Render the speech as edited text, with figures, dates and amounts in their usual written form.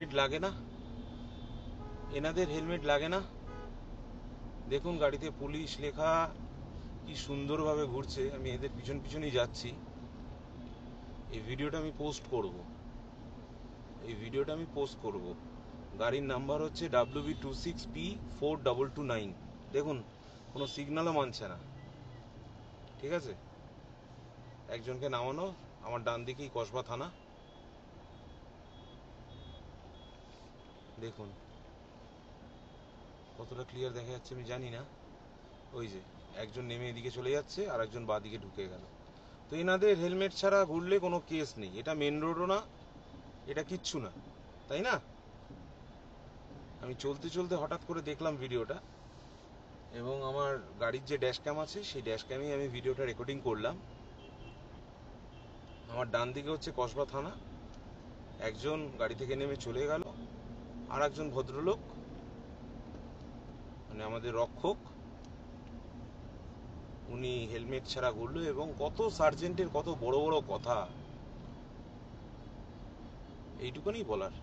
Helmet লাগে না, এনাদের হেলমেট লাগে না। দেখুন গাড়িতে পুলিশ লেখা, কি সুন্দরভাবে ঘুরছে। আমি এদের পিছন পিছনই যাচ্ছি। এই ভিডিওটা আমি পোস্ট করব। গাড়ির নাম্বার হচ্ছে WB26P4229। দেখুন কোনো সিগন্যালও মানছে না। ঠিক আছে, একজনকে নামানো। আমার ডান দিকেই কসবা থানা। দেখুন কতটা ক্লিয়ার দেখা যাচ্ছে আমি জানি না। ওই যে একজন নেমে এদিকে চলে যাচ্ছে, আর একজন বাঁ দিকে ঢুকে গেল। তো এনাদের হেলমেট ছাড়া ঘুরলে কোনো কেস নেই। এটা মেন রোডও না, এটা কিচ্ছু না, তাই না? আমি চলতে চলতে হঠাৎ করে দেখলাম ভিডিওটা, এবং আমার গাড়ির যে ড্যাশ ক্যাম আছে সেই ড্যাশ ক্যামেই আমি ভিডিওটা রেকর্ডিং করলাম। আমার ডান দিকে হচ্ছে কসবা থানা। একজন গাড়ি থেকে নেমে চলে গেল, আর একজন ভদ্রলোক, মানে আমাদের রক্ষক, উনি হেলমেট ছাড়া ঘুরলো। এবং কত সার্জেন্টের কত বড় বড় কথা, এইটুকুনি বলার।